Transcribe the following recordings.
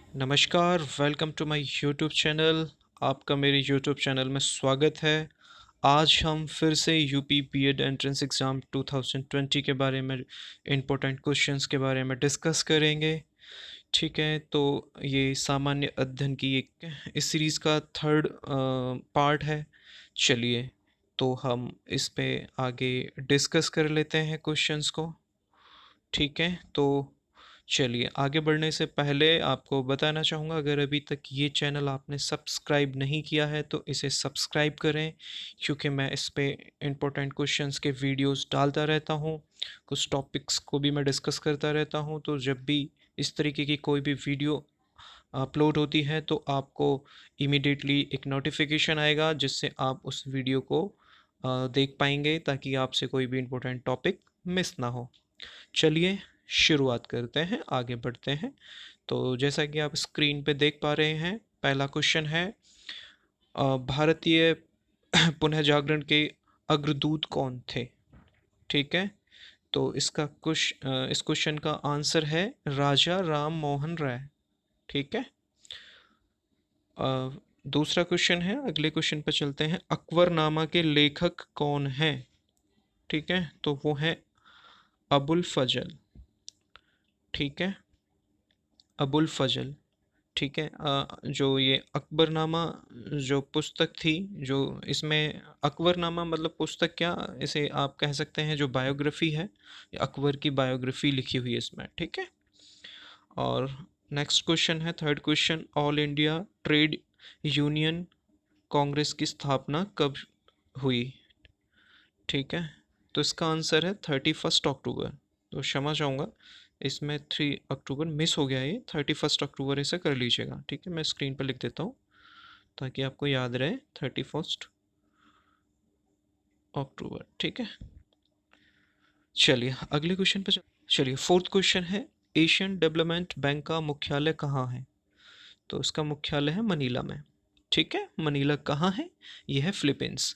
नमस्कार, welcome to my YouTube channel. आपका मेरे यूट्यूब चैनल में स्वागत है। आज हम फिर से यूपी बीएड एंट्रेंस एग्ज़ाम 2020 के बारे में इम्पोर्टेंट क्वेश्चंस के बारे में डिस्कस करेंगे। ठीक है, तो ये सामान्य अध्ययन की एक इस सीरीज़ का थर्ड पार्ट है। चलिए, तो हम इस पे आगे डिस्कस कर लेते हैं क्वेश्चंस को। ठीक है, तो चलिए आगे बढ़ने से पहले आपको बताना चाहूँगा, अगर अभी तक ये चैनल आपने सब्सक्राइब नहीं किया है तो इसे सब्सक्राइब करें, क्योंकि मैं इस पे इम्पोर्टेंट क्वेश्चंस के वीडियोस डालता रहता हूँ। कुछ टॉपिक्स को भी मैं डिस्कस करता रहता हूँ, तो जब भी इस तरीके की कोई भी वीडियो अपलोड होती है तो आपको इमीडिएटली एक नोटिफिकेशन आएगा, जिससे आप उस वीडियो को देख पाएंगे, ताकि आपसे कोई भी इम्पोर्टेंट टॉपिक मिस ना हो। चलिए शुरुआत करते हैं, आगे बढ़ते हैं। तो जैसा कि आप स्क्रीन पे देख पा रहे हैं, पहला क्वेश्चन है भारतीय पुनः जागरण के अग्रदूत कौन थे? ठीक है, तो इस क्वेश्चन का आंसर है राजा राम मोहन राय। ठीक है। अ, दूसरा क्वेश्चन है, अगले क्वेश्चन पे चलते हैं। अकबरनामा के लेखक कौन है? ठीक है, तो वो है अबुल फजल। ठीक है, अबुल फजल। ठीक है। जो ये अकबरनामा जो पुस्तक थी, जो इसमें अकबरनामा मतलब पुस्तक क्या, इसे आप कह सकते हैं जो बायोग्राफी है, अकबर की बायोग्राफी लिखी हुई है इसमें। ठीक है। और नेक्स्ट क्वेश्चन है, third question. All India trade union Congress की स्थापना कब हुई? ठीक है, तो इसका आंसर है 31 अक्टूबर। तो क्षमा चाहूँगा, इसमें 3 अक्टूबर मिस हो गया, ये 31 अक्टूबर इसे कर लीजिएगा। ठीक है, मैं स्क्रीन पर लिख देता हूँ ताकि आपको याद रहे, 31 अक्टूबर। ठीक है, चलिए अगले क्वेश्चन पे चलिए, फोर्थ क्वेश्चन है, एशियन डेवलपमेंट बैंक का मुख्यालय कहाँ है? तो इसका मुख्यालय है मनीला में। ठीक है, मनीला कहाँ है? यह है फिलीपींस।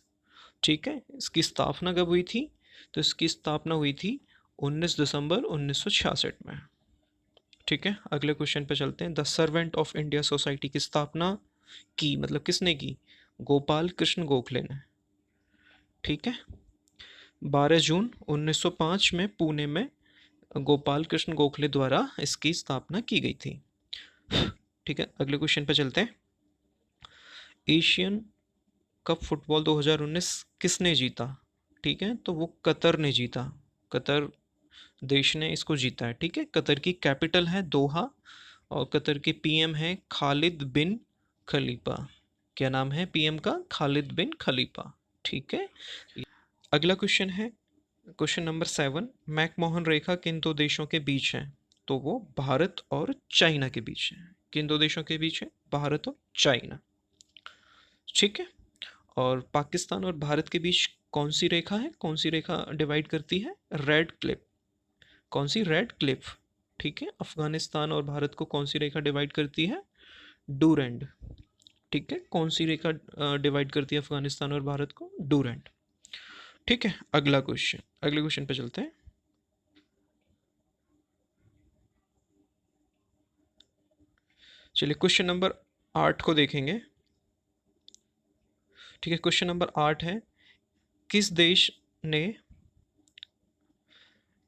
ठीक है, इसकी स्थापना कब हुई थी? तो इसकी स्थापना हुई थी 19 दिसंबर 1966 में। ठीक है, अगले क्वेश्चन पे चलते हैं। The servant of India society की स्थापना की, मतलब किसने की? गोपाल कृष्ण गोखले ने। ठीक है, 12 जून 1905 में पुणे में गोपाल कृष्ण गोखले द्वारा इसकी स्थापना की गई थी। ठीक है, अगले क्वेश्चन पे चलते हैं। एशियन कप फुटबॉल 2019 किसने जीता? ठीक है, तो वो कतर ने जीता। कतर देश ने इसको जीता है। ठीक है, कतर की कैपिटल है दोहा, और कतर के पीएम है खालिद बिन खलीफा। क्या नाम है पीएम का? खालिद बिन खलीफा। ठीक है, अगला क्वेश्चन है, क्वेश्चन नंबर 7। मैकमोहन रेखा किन दो देशों के बीच है? तो वो भारत और चाइना के बीच है। किन दो देशों के बीच है? भारत और चाइना। ठीक है, और पाकिस्तान और भारत के बीच कौन सी रेखा है, कौन सी रेखा डिवाइड करती है? Red Cliff. कौन सी? Red Cliff. ठीक है, अफगानिस्तान और भारत को कौन सी रेखा डिवाइड करती है? डूरेंड। ठीक है, कौन सी रेखा डिवाइड करती है अफगानिस्तान और भारत को? डूरेंड। ठीक है, अगले क्वेश्चन पे चलते हैं। चलिए क्वेश्चन नंबर 8 को देखेंगे। ठीक है, क्वेश्चन नंबर 8 है, किस देश ने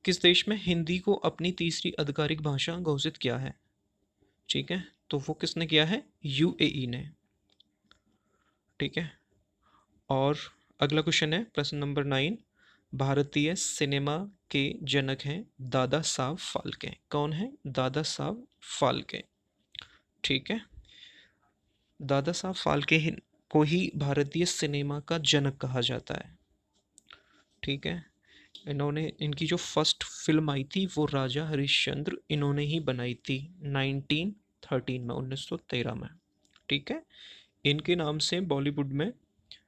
किस देश में हिंदी को अपनी तीसरी आधिकारिक भाषा घोषित किया है? ठीक है, तो वो किसने किया है? यूएई ने। ठीक है, और अगला क्वेश्चन है, प्रश्न नंबर 9। भारतीय सिनेमा के जनक हैं दादा साहब फाल्के। कौन है? दादा साहब फाल्के। ठीक है, दादा साहब फाल्के को ही भारतीय सिनेमा का जनक कहा जाता है। ठीक है, इन्होंने इनकी जो फर्स्ट फिल्म आई थी वो राजा हरिश्चंद्र इन्होंने ही बनाई थी 1913 में, 1913 में। ठीक है, इनके नाम से बॉलीवुड में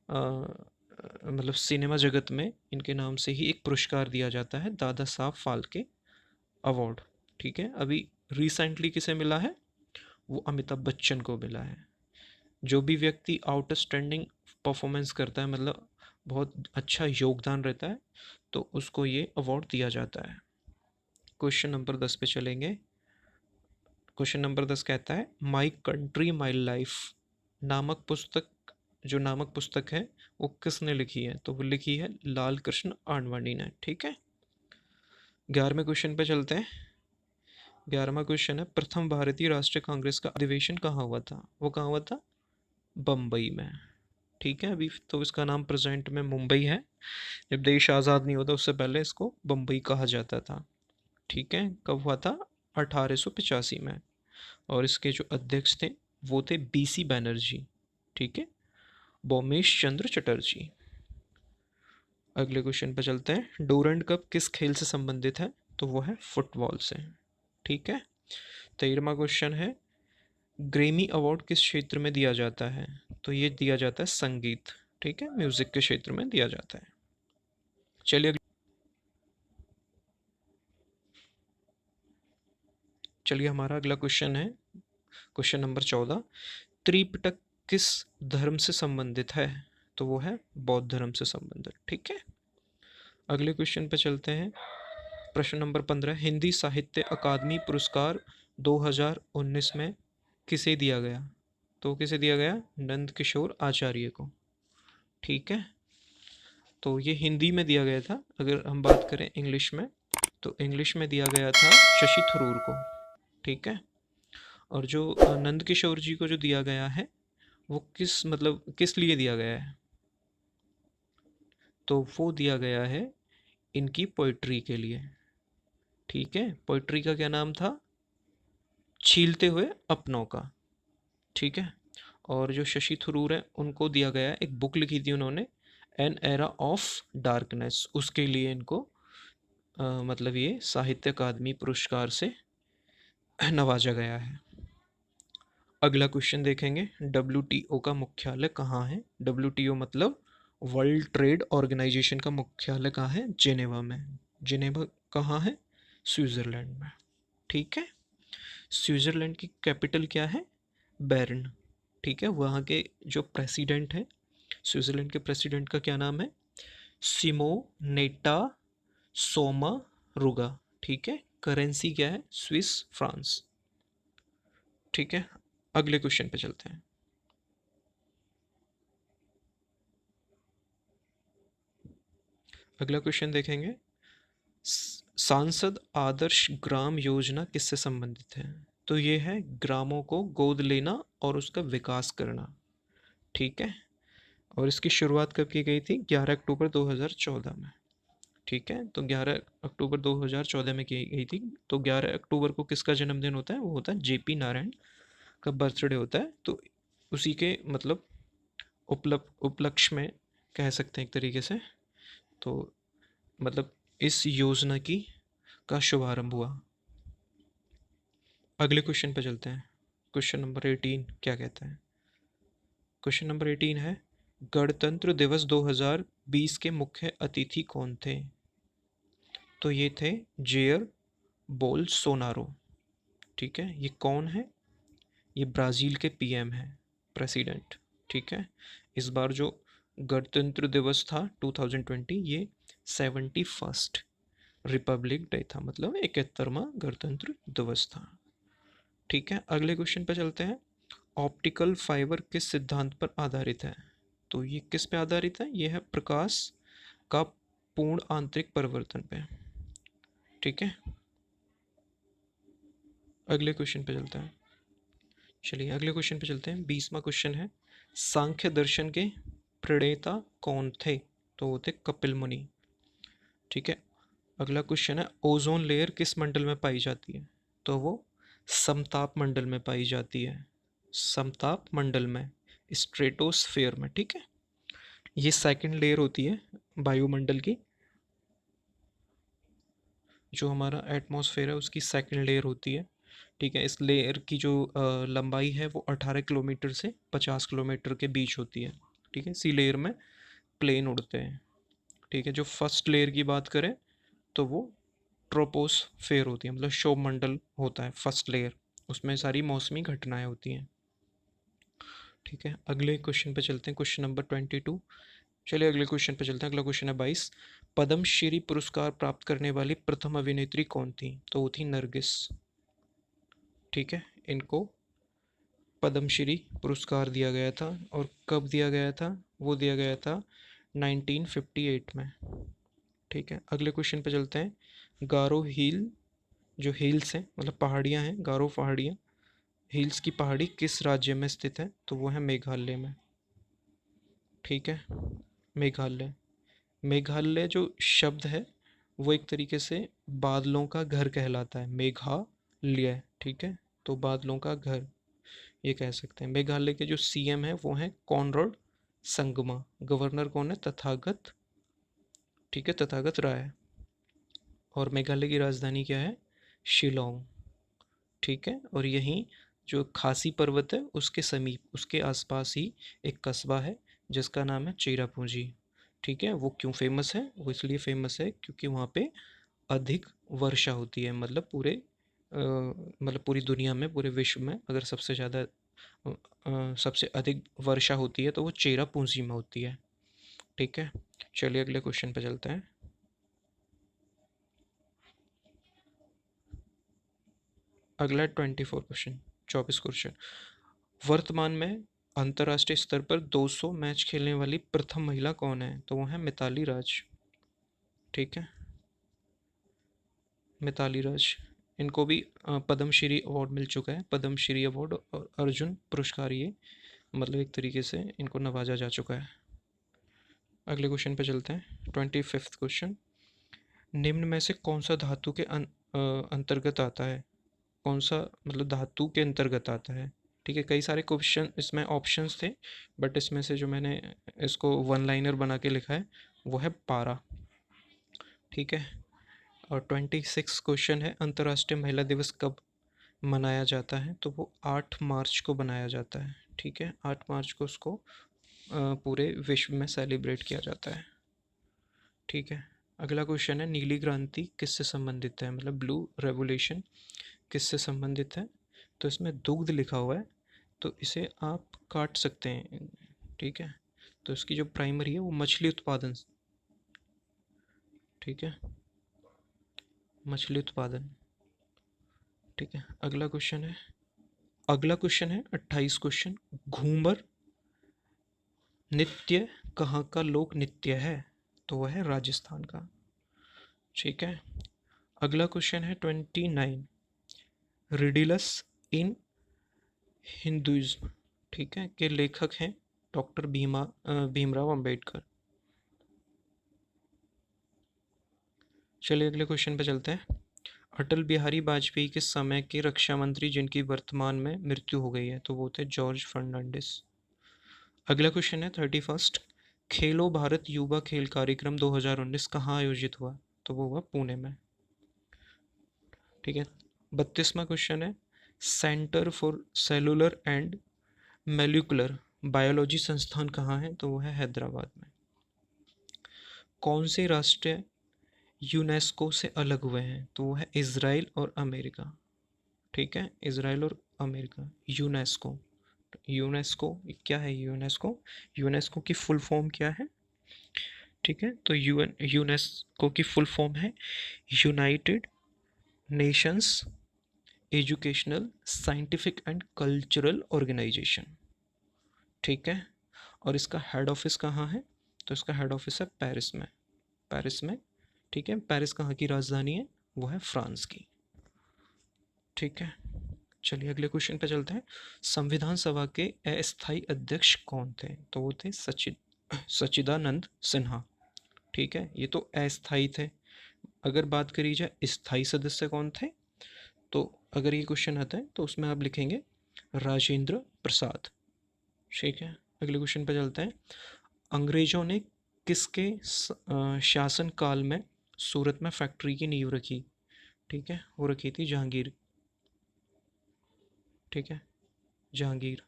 मतलब सिनेमा जगत में इनके नाम से ही एक पुरस्कार दिया जाता है, दादा साहब फाल्के अवार्ड। ठीक है, अभी रिसेंटली किसे मिला है? वो अमिताभ बच्चन को मिला है। जो भी व्यक्ति आउटस्टैंडिंग परफॉर्मेंस करता है, मतलब बहुत अच्छा योगदान रहता है, तो उसको ये अवार्ड दिया जाता है। क्वेश्चन नंबर 10 पे चलेंगे। क्वेश्चन नंबर 10 कहता है माई कंट्री माई लाइफ नामक पुस्तक है वो किसने लिखी है? तो वो लिखी है लाल कृष्ण आडवाणी ने। ठीक है, 11वें क्वेश्चन पे चलते हैं। 11वां क्वेश्चन है प्रथम भारतीय राष्ट्रीय कांग्रेस का अधिवेशन कहाँ हुआ था? वो कहाँ हुआ था? बम्बई में। ठीक है, अभी तो इसका नाम प्रेजेंट में मुंबई है। जब देश आज़ाद नहीं होता उससे पहले इसको बम्बई कहा जाता था। ठीक है, कब हुआ था? 1885 में। और इसके जो अध्यक्ष थे वो थे बीसी बैनर्जी। ठीक है, बोमेश चंद्र चटर्जी। अगले क्वेश्चन पर चलते हैं। डोरंड कप किस खेल से संबंधित है? तो वो है फुटबॉल से। ठीक है, 13वां क्वेश्चन है ग्रेमी अवार्ड किस क्षेत्र में दिया जाता है? तो ये दिया जाता है संगीत, ठीक है, म्यूजिक के क्षेत्र में दिया जाता है। चलिए हमारा अगला क्वेश्चन है क्वेश्चन नंबर 14। त्रिपिटक किस धर्म से संबंधित है? तो वो है बौद्ध धर्म से संबंधित। ठीक है, अगले क्वेश्चन पे चलते हैं। प्रश्न नंबर 15 हिंदी साहित्य अकादमी पुरस्कार 2019 में किसे दिया गया? तो किसे दिया गया? नंद किशोर आचार्य को। ठीक है, तो ये हिंदी में दिया गया था। अगर हम बात करें इंग्लिश में, तो इंग्लिश में दिया गया था शशि थरूर को। ठीक है, और जो नंद किशोर जी को जो दिया गया है वो किस लिए दिया गया है? तो वो दिया गया है इनकी पोइट्री के लिए। ठीक है, पोइट्री का क्या नाम था? छीलते हुए अपनों का। ठीक है, और जो शशि थरूर है उनको दिया गया है, एक बुक लिखी थी उन्होंने, एन एरा ऑफ डार्कनेस, उसके लिए इनको ये साहित्य अकादमी पुरस्कार से नवाजा गया है। अगला क्वेश्चन देखेंगे, डब्ल्यूटीओ का मुख्यालय कहाँ है? डब्ल्यूटीओ मतलब वर्ल्ड ट्रेड ऑर्गेनाइजेशन का मुख्यालय कहाँ है? जिनेवा में। जिनेवा कहाँ है? स्विट्जरलैंड में। ठीक है, स्विट्जरलैंड की कैपिटल क्या है? बेर्न। ठीक है, वहाँ के जो प्रेसिडेंट है, स्विट्जरलैंड के प्रेसिडेंट का क्या नाम है? सिमोनेटा सोमा रुगा। ठीक है, करेंसी क्या है? Swiss France. ठीक है, अगले क्वेश्चन पे चलते हैं। अगला क्वेश्चन देखेंगे, सांसद आदर्श ग्राम योजना किससे संबंधित है? तो ये है ग्रामों को गोद लेना और उसका विकास करना। ठीक है, और इसकी शुरुआत कब की गई थी? 11 अक्टूबर 2014 में। ठीक है, तो 11 अक्टूबर 2014 में की गई थी। तो 11 अक्टूबर को किसका जन्मदिन होता है? वो होता है जेपी नारायण का बर्थडे होता है। तो उसी के उपलक्ष्य में कह सकते हैं एक तरीके से। तो इस योजना की का शुभारंभ हुआ। अगले क्वेश्चन पे चलते हैं। क्वेश्चन नंबर 18 क्या कहता है? क्वेश्चन नंबर 18 है गणतंत्र दिवस 2020 के मुख्य अतिथि कौन थे? तो ये थे जेयर बोल्सोनारो। ठीक है, ये कौन है? ये ब्राज़ील के पीएम हैं, प्रेसिडेंट। ठीक है, इस बार जो गणतंत्र दिवस था 2020, ये 71st रिपब्लिक डे था, मतलब 71वां गणतंत्र दिवस था। ठीक है, अगले क्वेश्चन पे चलते हैं। ऑप्टिकल फाइबर किस सिद्धांत पर आधारित है? तो ये किस पे आधारित है? ये है प्रकाश का पूर्ण आंतरिक परिवर्तन पे। ठीक है, अगले क्वेश्चन पे चलते हैं। चलिए अगले क्वेश्चन पे चलते हैं। 20वां क्वेश्चन है सांख्य दर्शन के प्रणेता कौन थे? तो वो थे कपिल मुनि। ठीक है, अगला क्वेश्चन है ओजोन लेयर किस मंडल में पाई जाती है? तो वो समताप मंडल में पाई जाती है। समताप मंडल में, स्ट्रेटोस्फेयर में। ठीक है, ये सेकंड लेयर होती है वायुमंडल की। जो हमारा एटमॉस्फेयर है उसकी सेकंड लेयर होती है। ठीक है, इस लेयर की जो लंबाई है वो 18 किलोमीटर से 50 किलोमीटर के बीच होती है। ठीक है, इसी लेयर में प्लेन उड़ते हैं। ठीक है, जो फर्स्ट लेयर की बात करें तो वो ट्रोपोस्फेयर होती है, मतलब शोभ मंडल होता है फर्स्ट लेयर, उसमें सारी मौसमी घटनाएं होती हैं। ठीक है, अगले क्वेश्चन पे चलते हैं। Question number 22। चलिए अगले क्वेश्चन पे चलते हैं। अगला क्वेश्चन है 22। पद्मश्री पुरस्कार प्राप्त करने वाली प्रथम अभिनेत्री कौन थी? तो वो थी नरगिस। ठीक है, इनको पद्मश्री पुरस्कार दिया गया था। और कब दिया गया था? वो दिया गया था 1958 में। ठीक है, अगले क्वेश्चन पे चलते हैं। गारो हिल, जो हिल्स हैं मतलब पहाड़ियाँ हैं, गारो पहाड़ियाँ, हिल्स की पहाड़ी किस राज्य में स्थित है? तो वो है मेघालय में। ठीक है, मेघालय। मेघालय जो शब्द है वो एक तरीके से बादलों का घर कहलाता है, मेघालय। ठीक है, तो बादलों का घर ये कह सकते हैं। मेघालय के जो सीएम है वो हैं कॉनराड संगमा। गवर्नर कौन है? तथागत। ठीक है, तथागत राय। और मेघालय की राजधानी क्या है? शिलोंग। ठीक है, और यहीं जो खासी पर्वत है उसके समीप, उसके आसपास ही एक कस्बा है जिसका नाम है चेरापूंजी। ठीक है, वो क्यों फेमस है? वो इसलिए फेमस है क्योंकि वहाँ पे अधिक वर्षा होती है। मतलब मतलब पूरी दुनिया में, पूरे विश्व में अगर सबसे ज़्यादा सबसे अधिक वर्षा होती है तो वो चेरापूंजी में होती है। ठीक है, चलिए अगले क्वेश्चन पे चलते हैं। अगला 24 क्वेश्चन, 24 क्वेश्चन। वर्तमान में अंतर्राष्ट्रीय स्तर पर 200 मैच खेलने वाली प्रथम महिला कौन है? तो वो है मिताली राज। ठीक है, मिताली राज। इनको भी पद्मश्री अवार्ड मिल चुका है, पद्मश्री अवार्ड और अर्जुन पुरस्कार, ये मतलब एक तरीके से इनको नवाजा जा चुका है। अगले क्वेश्चन पे चलते हैं, 25th क्वेश्चन। निम्न में से कौन सा धातु के अंतर्गत आता है? कौन सा मतलब धातु के अंतर्गत आता है? ठीक है, कई सारे क्वेश्चन इसमें ऑप्शंस थे, बट इसमें से जो मैंने इसको वन लाइनर बना के लिखा है वो है पारा। ठीक है, और 26 क्वेश्चन है, अंतर्राष्ट्रीय महिला दिवस कब मनाया जाता है? तो वो 8 मार्च को बनाया जाता है। ठीक है, 8 मार्च को उसको पूरे विश्व में सेलिब्रेट किया जाता है। ठीक है, अगला क्वेश्चन है, नीली क्रांति किससे संबंधित है? मतलब ब्लू रेवोल्यूशन किससे संबंधित है? तो इसमें दुग्ध लिखा हुआ है, तो इसे आप काट सकते हैं। ठीक है, तो इसकी जो प्राइमरी है वो मछली उत्पादन। ठीक है, मछली उत्पादन। ठीक है, अगला क्वेश्चन है 28 क्वेश्चन। घूमर नृत्य कहाँ का लोक नृत्य है? तो वह है राजस्थान का। ठीक है, अगला क्वेश्चन है 29। रिडिलस इन हिंदुइज्म, ठीक है, के लेखक हैं डॉक्टर भीमराव अंबेडकर। चलिए अगले क्वेश्चन पे चलते हैं। अटल बिहारी वाजपेयी के समय के रक्षा मंत्री जिनकी वर्तमान में मृत्यु हो गई है? तो वो थे जॉर्ज फर्नांडिस। अगला क्वेश्चन है 31। खेलो भारत युवा खेल कार्यक्रम 2019 कहाँ आयोजित हुआ? तो वो हुआ पुणे में। ठीक है, 32वां क्वेश्चन है, centre for cellular and molecular biology संस्थान कहाँ है? तो वो है हैदराबाद में। कौन से राष्ट्र यूनेस्को से अलग हुए हैं? तो वो है इजराइल और अमेरिका। ठीक है, इजराइल और अमेरिका। यूनेस्को, यूनेस्को क्या है? यूनेस्को, यूनेस्को की फुल फॉर्म क्या है? ठीक है, तो यूनेस्को की फुल फॉर्म है United Nations Educational Scientific and Cultural Organization. ठीक है, और इसका हेड ऑफिस कहाँ है? तो इसका हेड ऑफिस है पेरिस में। पेरिस में। ठीक है, पेरिस कहाँ की राजधानी है? वो है फ्रांस की। ठीक है, चलिए अगले क्वेश्चन पे चलते हैं। संविधान सभा के अस्थायी अध्यक्ष कौन थे? तो वो थे सच्चिदानंद सिन्हा। ठीक है, ये तो अस्थायी थे। अगर बात करी जाए स्थायी सदस्य कौन थे, तो अगर ये क्वेश्चन आता है तो उसमें आप लिखेंगे राजेंद्र प्रसाद। ठीक है, अगले क्वेश्चन पे चलते हैं। अंग्रेजों ने किसके शासन काल में सूरत में फैक्ट्री की नींव रखी? ठीक है, वो रखी थी जहांगीर। ठीक है, जहांगीर।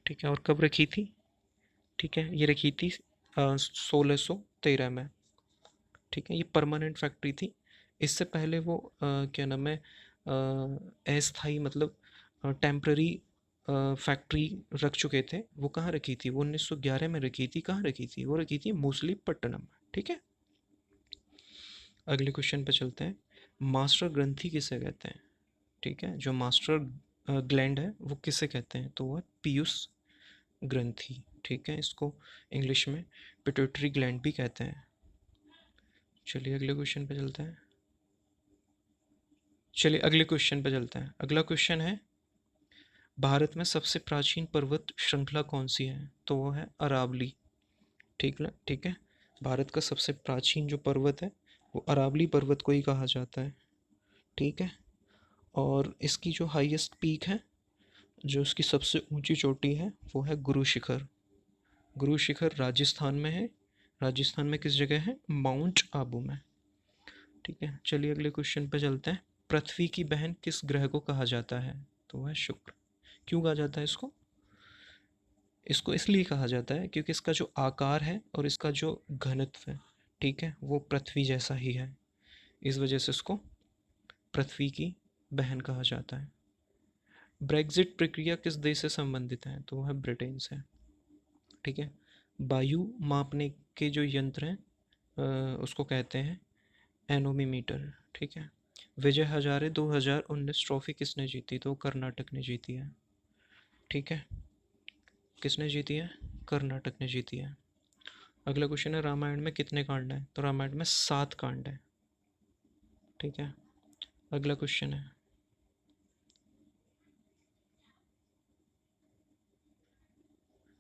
ठीक है, और कब रखी थी? ठीक है, ये रखी थी 1613 में। ठीक है, ये परमानेंट फैक्ट्री थी। इससे पहले वो क्या नाम है, अस्थाई मतलब टेम्प्ररी फैक्ट्री रख चुके थे। वो कहाँ रखी थी? वो 1911 में रखी थी। कहाँ रखी थी? वो रखी थी मूसलीपट्टनम में। ठीक है, अगले क्वेश्चन पे चलते हैं। मास्टर ग्रंथी किसे कहते हैं? ठीक है, जो मास्टर ग्लैंड है वो किसे कहते हैं, तो वो है पीयूष ग्रंथि। ठीक है, इसको इंग्लिश में पिट्यूटरी ग्लैंड भी कहते हैं। चलिए अगले क्वेश्चन पे चलते हैं। चलिए अगले क्वेश्चन पे चलते हैं। अगला क्वेश्चन है, भारत में सबसे प्राचीन पर्वत श्रृंखला कौन सी है, तो वो है अरावली। ठीक है, भारत का सबसे प्राचीन जो पर्वत है वो अरावली पर्वत को ही कहा जाता है। ठीक है, और इसकी जो हाईएस्ट पीक है, जो इसकी सबसे ऊंची चोटी है, वो है गुरु शिखर। गुरु शिखर राजस्थान में है। राजस्थान में किस जगह है, माउंट आबू में। ठीक है, चलिए अगले क्वेश्चन पे चलते हैं। पृथ्वी की बहन किस ग्रह को कहा जाता है, तो वह शुक्र। क्यों कहा जाता है इसको, इसको इसलिए कहा जाता है क्योंकि इसका जो आकार है और इसका जो घनत्व है, ठीक है, वो पृथ्वी जैसा ही है। इस वजह से इसको पृथ्वी की बहन कहा जाता है। ब्रेग्जिट प्रक्रिया किस देश से संबंधित है, तो वह ब्रिटेन से। ठीक है, वायु मापने के जो यंत्र हैं उसको कहते हैं एनोमीमीटर। ठीक है, विजय हजारे 2019 ट्रॉफी किसने जीती, तो कर्नाटक ने जीती है। ठीक है, किसने जीती है, कर्नाटक ने जीती है। अगला क्वेश्चन है, रामायण में कितने कांड हैं, तो रामायण में 7 कांड हैं। ठीक है, अगला क्वेश्चन है,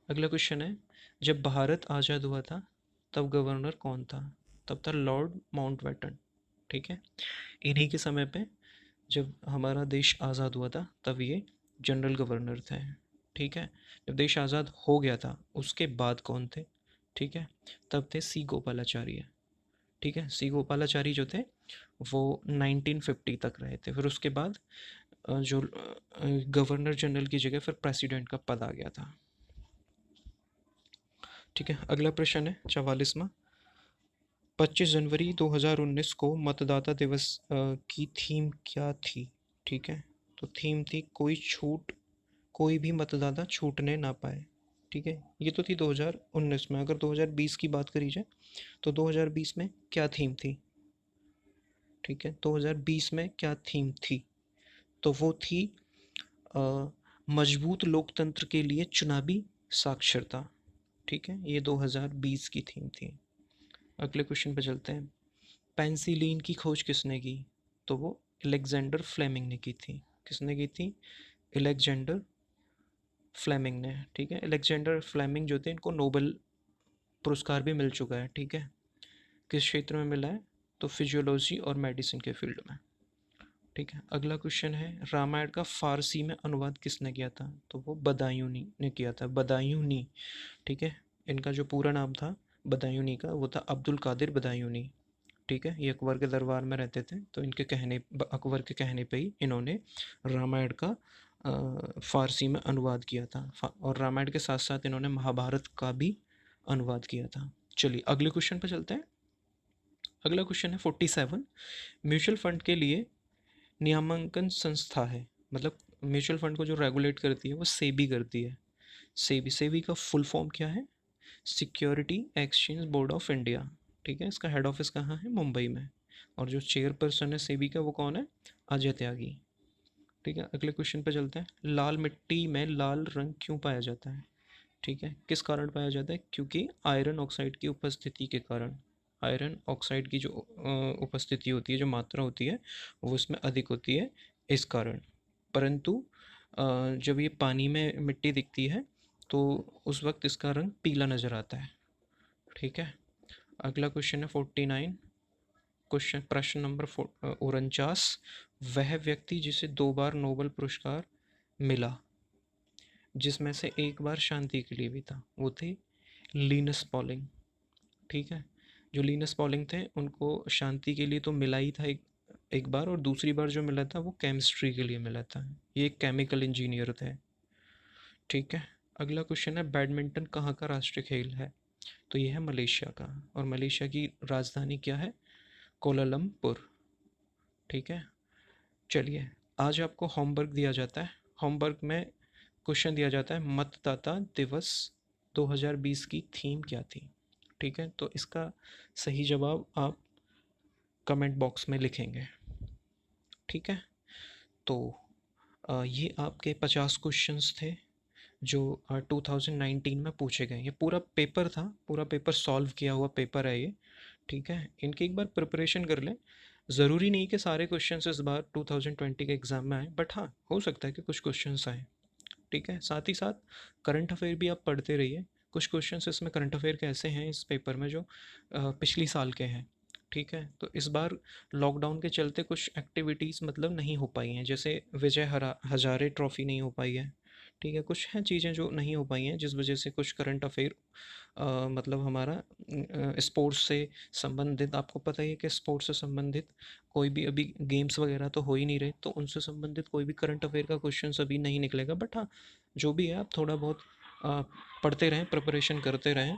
अगला क्वेश्चन है, जब भारत आज़ाद हुआ था तब गवर्नर कौन था, तब था लॉर्ड माउंटबेटन। ठीक है, इन्हीं के समय पे जब हमारा देश आज़ाद हुआ था तब ये जनरल गवर्नर थे। ठीक है, जब देश आज़ाद हो गया था उसके बाद कौन थे, ठीक है, तब थे सी गोपालाचार्य। ठीक है, सी गोपालाचारी जो थे वो 1950 तक रहे थे। फिर उसके बाद जो गवर्नर जनरल की जगह फिर प्रेसिडेंट का पद आ गया था। ठीक है, अगला प्रश्न है 44वां। 25 जनवरी 2019 को मतदाता दिवस की थीम क्या थी। ठीक है, तो थीम थी कोई छूट, कोई भी मतदाता छूटने ना पाए। ठीक है, ये तो थी 2019 में। अगर 2020 की बात करी जाए तो 2020 में क्या थीम थी। ठीक है, 2020 में क्या थीम थी, तो वो थी अ, मजबूत लोकतंत्र के लिए चुनावी साक्षरता। ठीक है, ये 2020 की थीम थी। अगले क्वेश्चन पे चलते हैं। पेंसिलिन की खोज किसने की, तो वो अलेक्जेंडर फ्लेमिंग ने की थी। किसने की थी, अलेक्जेंडर फ्लेमिंग ने। ठीक है, अलेक्जेंडर फ्लेमिंग जो थे इनको नोबेल पुरस्कार भी मिल चुका है। ठीक है, किस क्षेत्र में मिला है, तो फिजियोलॉजी और मेडिसिन के फील्ड में। ठीक है, अगला क्वेश्चन है, रामायण का फारसी में अनुवाद किसने किया था, तो वो बदायूनी ने किया था। बदायूनी। ठीक है, इनका जो पूरा नाम था बदायूनी का, वो था अब्दुल कादिर बदायूनी। ठीक है, ये अकबर के दरबार में रहते थे, तो इनके कहने, अकबर के कहने पे ही इन्होंने रामायण का फारसी में अनुवाद किया था। और रामायण के साथ साथ इन्होंने महाभारत का भी अनुवाद किया था। चलिए अगले क्वेश्चन पर चलते हैं। अगला क्वेश्चन है 47। म्यूचुअल फंड के लिए नियामकन संस्था है, मतलब म्यूचुअल फंड को जो रेगुलेट करती है वो सेबी करती है। सेबी, सेबी का फुल फॉर्म क्या है, security exchange board of India. ठीक है, इसका हेड ऑफिस कहाँ है, मुंबई में। और जो चेयरपर्सन है सेबी का वो कौन है, अजय त्यागी। ठीक है, अगले क्वेश्चन पे चलते हैं। लाल मिट्टी में लाल रंग क्यों पाया जाता है। ठीक है, किस कारण पाया जाता है, क्योंकि आयरन ऑक्साइड की उपस्थिति के कारण। आयरन ऑक्साइड की जो उपस्थिति होती है, जो मात्रा होती है, वो इसमें अधिक होती है इस कारण। परंतु जब ये पानी में मिट्टी दिखती है तो उस वक्त इसका रंग पीला नज़र आता है। ठीक है, अगला क्वेश्चन है 49। क्वेश्चन प्रश्न नंबर 49। वह व्यक्ति जिसे 2 बार नोबेल पुरस्कार मिला, जिसमें से एक बार शांति के लिए भी था, वो थे लिनस पॉलिंग। ठीक है, जो लिनस पॉलिंग थे उनको शांति के लिए तो मिला ही था एक बार, और दूसरी बार जो मिला था वो केमिस्ट्री के लिए मिला था। ये एक केमिकल इंजीनियर थे। ठीक है, अगला क्वेश्चन है, बैडमिंटन कहाँ का राष्ट्रीय खेल है, तो ये है मलेशिया का। और मलेशिया की राजधानी क्या है, कोलालमपुर। ठीक है, चलिए आज आपको होमवर्क दिया जाता है। होमवर्क में क्वेश्चन दिया जाता है, मतदाता दिवस 2020 की थीम क्या थी। ठीक है, तो इसका सही जवाब आप कमेंट बॉक्स में लिखेंगे। ठीक है, तो ये आपके 50 क्वेश्चंस थे जो 2019 में पूछे गए। ये पूरा पेपर था, पूरा पेपर सॉल्व किया हुआ पेपर है ये, ठीक है। इनकी एक बार प्रिपरेशन कर लें। ज़रूरी नहीं कि सारे क्वेश्चंस इस बार 2020 के एग्ज़ाम में आए, बट हाँ, हो सकता है कि कुछ क्वेश्चंस आए, ठीक है। साथ ही साथ करंट अफेयर भी आप पढ़ते रहिए। कुछ क्वेश्चंस इसमें करंट अफेयर के ऐसे हैं इस पेपर में जो पिछली साल के हैं, ठीक है। तो इस बार लॉकडाउन के चलते कुछ एक्टिविटीज़ मतलब नहीं हो पाई हैं, जैसे विजय हजारे ट्रॉफी नहीं हो पाई है, ठीक है। कुछ हैं चीज़ें जो नहीं हो पाई हैं, जिस वजह से कुछ करंट अफेयर मतलब हमारा स्पोर्ट्स से संबंधित, आपको पता ही है कि स्पोर्ट्स से संबंधित कोई भी अभी गेम्स वगैरह तो हो ही नहीं रहे, तो उनसे संबंधित कोई भी करंट अफेयर का क्वेश्चन अभी नहीं निकलेगा। बट हाँ, जो भी है आप थोड़ा बहुत अ, पढ़ते रहें, प्रिपरेशन करते रहें।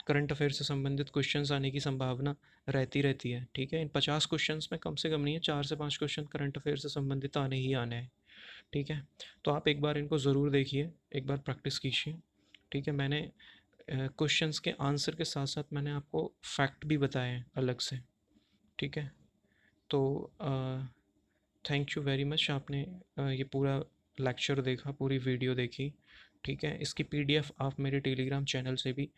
करंट अफेयर से संबंधित क्वेश्चंस आने की संभावना रहती है, ठीक है। इन 50 क्वेश्चंस में कम से कम नहीं है, 4 से 5 क्वेश्चन करंट अफेयर से संबंधित आने ही आने हैं, ठीक है। तो आप एक बार इनको ज़रूर देखिए, एक बार प्रैक्टिस कीजिए, ठीक है। मैंने क्वेश्चंस के आंसर के साथ साथ मैंने आपको फैक्ट भी बताए हैं अलग से, ठीक है। तो थैंक यू वेरी मच, आपने ये पूरा लेक्चर देखा, पूरी वीडियो देखी, ठीक है। इसकी पीडीएफ आप मेरे टेलीग्राम चैनल से भी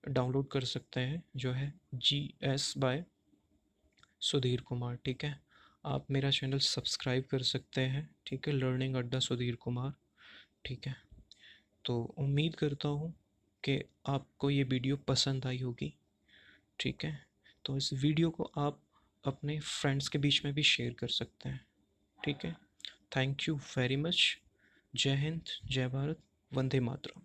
डाउनलोड कर सकते हैं, जो है GS बाय सुधीर कुमार, ठीक है। आप मेरा चैनल सब्सक्राइब कर सकते हैं, ठीक है, लर्निंग अड्डा सुधीर कुमार, ठीक है। तो उम्मीद करता हूँ कि आपको ये वीडियो पसंद आई होगी, ठीक है। तो इस वीडियो को आप अपने फ्रेंड्स के बीच में भी शेयर कर सकते हैं, ठीक है। Thank you very much. जय हिंद, जय भारत, वंदे मातरम।